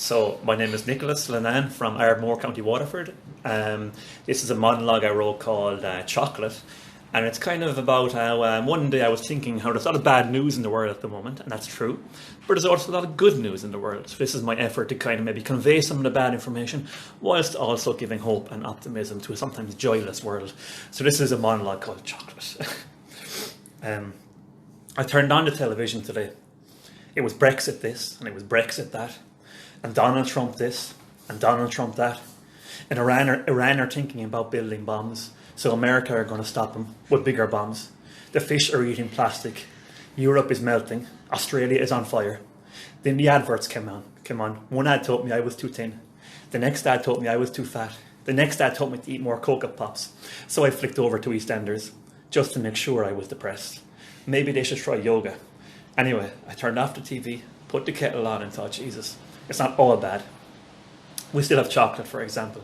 So my name is Nicholas Lenane from Ardmore, County Waterford. This is a monologue I wrote called Chocolate, and it's kind of about how one day I was thinking how there's a lot of bad news in the world at the moment, and that's true, but there's also a lot of good news in the world. So this is my effort to kind of maybe convey some of the bad information whilst also giving hope and optimism to a sometimes joyless world. So this is a monologue called Chocolate. I turned on the television today. It was Brexit this, and it was Brexit that, and Donald Trump this, and Donald Trump that. And Iran are thinking about building bombs, so America are going to stop them with bigger bombs. The fish are eating plastic. Europe is melting. Australia is on fire. Then the adverts came on. One ad told me I was too thin. The next ad told me I was too fat. The next ad told me to eat more Cocoa Pops. So I flicked over to EastEnders, just to make sure I was depressed. Maybe they should try yoga. Anyway, I turned off the TV, put the kettle on and thought, Jesus, it's not all bad. We still have chocolate, for example.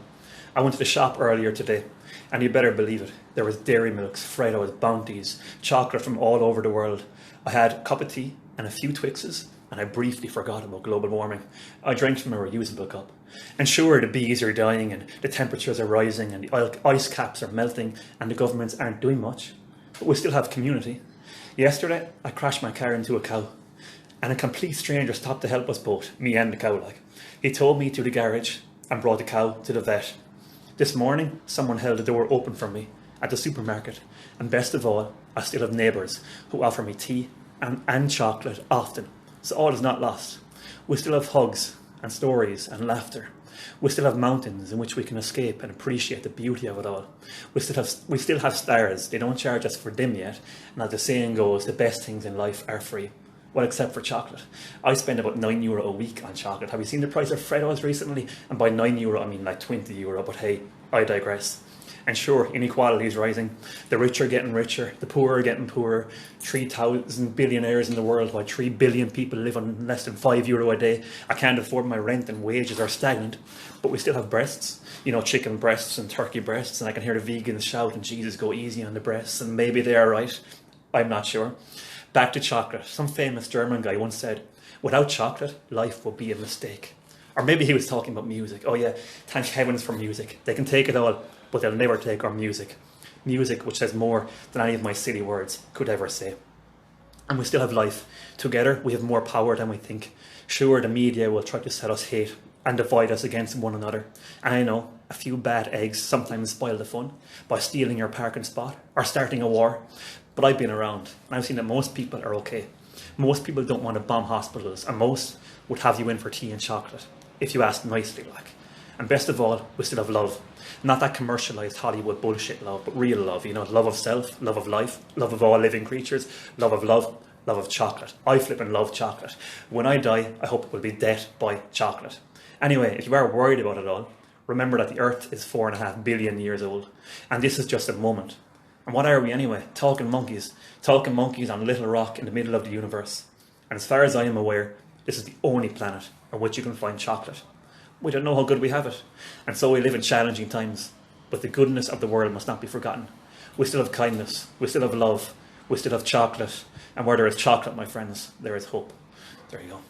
I went to the shop earlier today, and you better believe it, there was Dairy Milks, Freddos, Bounties, chocolate from all over the world. I had a cup of tea and a few Twixes, and I briefly forgot about global warming. I drank from a reusable cup. And sure, the bees are dying, and the temperatures are rising, and the ice caps are melting, and the governments aren't doing much. But we still have community. Yesterday, I crashed my car into a cow, and a complete stranger stopped to help us both, me and the cow. He told me to the garage and brought the cow to the vet. This morning, someone held the door open for me at the supermarket, and best of all, I still have neighbours who offer me tea and chocolate often, so all is not lost. We still have hugs and stories and laughter. We still have mountains in which we can escape and appreciate the beauty of it all. We still have stars. They don't charge us for them yet. And as the saying goes, the best things in life are free. Well, except for chocolate. I spend about €9 a week on chocolate. Have you seen the price of Freddos recently? And by €9, I mean like €20. But hey, I digress. And sure, inequality is rising. The rich are getting richer. The poor are getting poorer. 3,000 billionaires in the world, while 3 billion people live on less than €5 a day. I can't afford my rent and wages are stagnant. But we still have breasts. You know, chicken breasts and turkey breasts. And I can hear the vegans shout, and Jesus, go easy on the breasts. And maybe they are right. I'm not sure. Back to chocolate. Some famous German guy once said, without chocolate, life would be a mistake. Or maybe he was talking about music. Oh yeah, thank heavens for music. They can take it all, but they'll never take our music. Music which says more than any of my silly words could ever say. And we still have life. Together, we have more power than we think. Sure, the media will try to set us hate and divide us against one another. And I know, a few bad eggs sometimes spoil the fun by stealing your parking spot or starting a war. But I've been around, and I've seen that most people are okay. Most people don't want to bomb hospitals, and most would have you in for tea and chocolate, if you ask nicely, And best of all, we still have love. Not that commercialised Hollywood bullshit love, but real love, you know, love of self, love of life, love of all living creatures, love of chocolate. I flippin' love chocolate. When I die, I hope it will be death by chocolate. Anyway, if you are worried about it all, remember that the Earth is 4.5 billion years old, and this is just a moment. And what are we anyway? Talking monkeys on a little rock in the middle of the universe. And as far as I am aware, this is the only planet on which you can find chocolate. We don't know how good we have it. And so we live in challenging times. But the goodness of the world must not be forgotten. We still have kindness. We still have love. We still have chocolate. And where there is chocolate, my friends, there is hope. There you go.